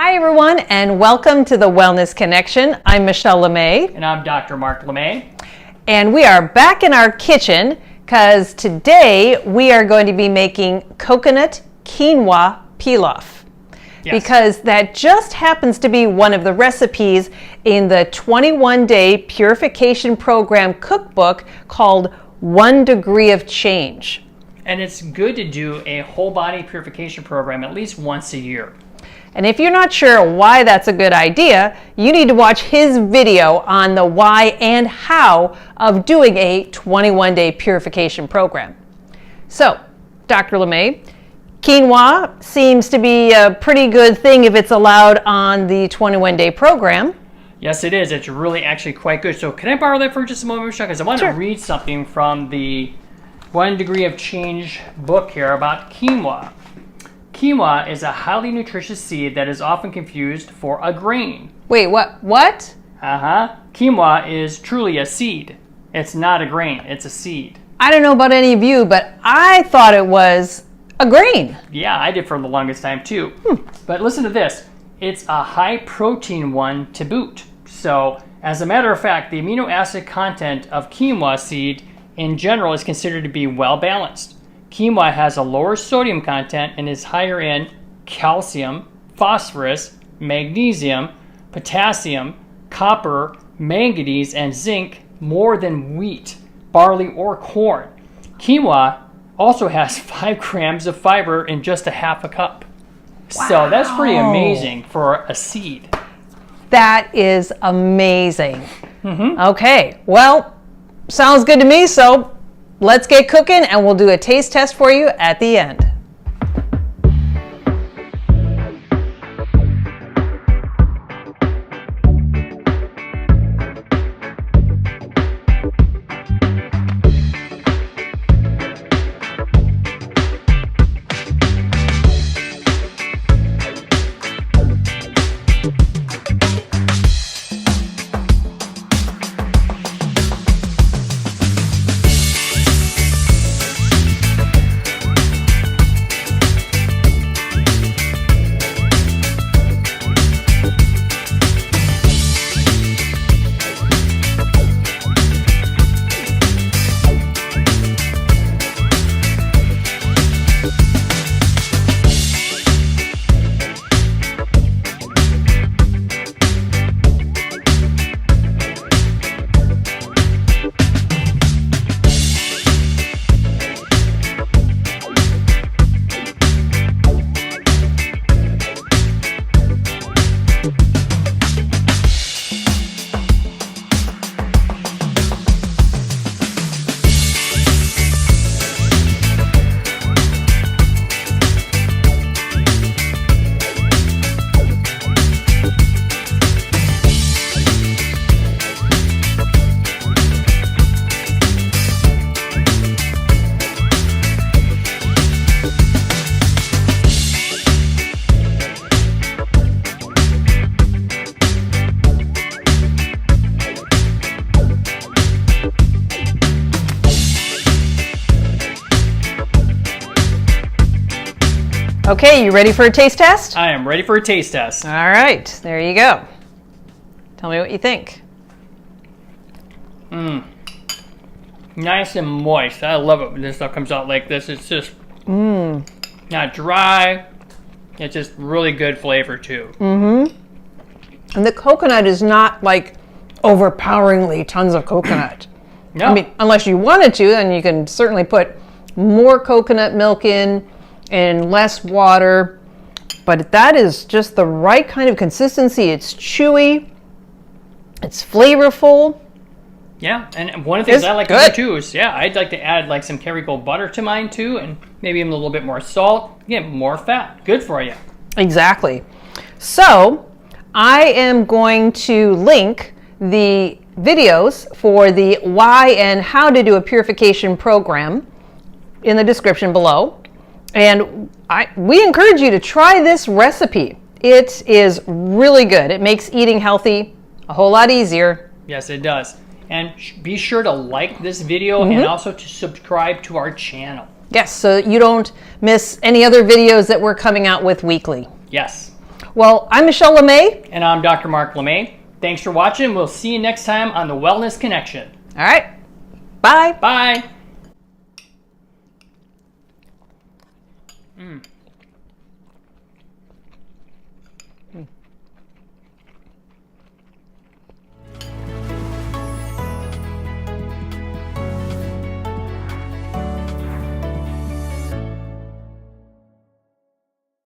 Hi everyone, and welcome to the Wellness Connection. I'm Michelle LeMay. And I'm Dr. Mark LeMay. And we are back in our kitchen because today we are going to be making coconut quinoa pilaf. Yes. Because that just happens to be one of the recipes in the 21-day purification program cookbook called 1 Degree of Change. And it's good to do a whole body purification program at least once a year. And if you're not sure why that's a good idea, you need to watch his video on the why and how of doing a 21-day purification program. So, Dr. LeMay, quinoa seems to be a pretty good thing if it's allowed on the 21-day program. Yes, it is. It's really actually quite good. So can I borrow that for just a moment, Michelle? Because I want to read something from the 1 Degree of Change book here about quinoa. Quinoa is a highly nutritious seed that is often confused for a grain. Wait, what? Quinoa is truly a seed. It's not a grain, it's a seed. I don't know about any of you, but I thought it was a grain. Yeah, I did for the longest time too. But listen to this. It's a high protein one to boot. So, as a matter of fact, the amino acid content of quinoa seed in general is considered to be well balanced. Quinoa has a lower sodium content and is higher in calcium, phosphorus, magnesium, potassium, copper, manganese, and zinc more than wheat, barley, or corn. Quinoa also has 5 grams of fiber in just a half a cup. Wow. So that's pretty amazing for a seed. That is amazing. Okay, well, sounds good to me, so let's get cooking and we'll do a taste test for you at the end. Okay, you ready for a taste test? I am ready for a taste test. All right, there you go. Tell me what you think. Nice and moist. I love it when this stuff comes out like this. It's just not dry. It's just really good flavor too. And the coconut is not like overpoweringly tons of coconut. No. I mean, unless you wanted to, then you can certainly put more coconut milk in and less water. But that is just the right kind of consistency. It's chewy. It's flavorful. Yeah, and one of the things It's I like good. to do too is, I'd like to add like some Kerrygold butter to mine too, and maybe even a little bit more salt. Again, more fat. Good for you. Exactly. So I am going to link the videos for the why and how to do a purification program in the description below. And we encourage you to try this recipe. It is really good. It makes eating healthy a whole lot easier. Yes, it does. And be sure to like this video and also to subscribe to our channel. Yes, so you don't miss any other videos that we're coming out with weekly. Yes. Well, I'm Michelle LeMay. And I'm Dr. Mark LeMay. Thanks for watching. We'll see you next time on the Wellness Connection. All right. Bye. Bye.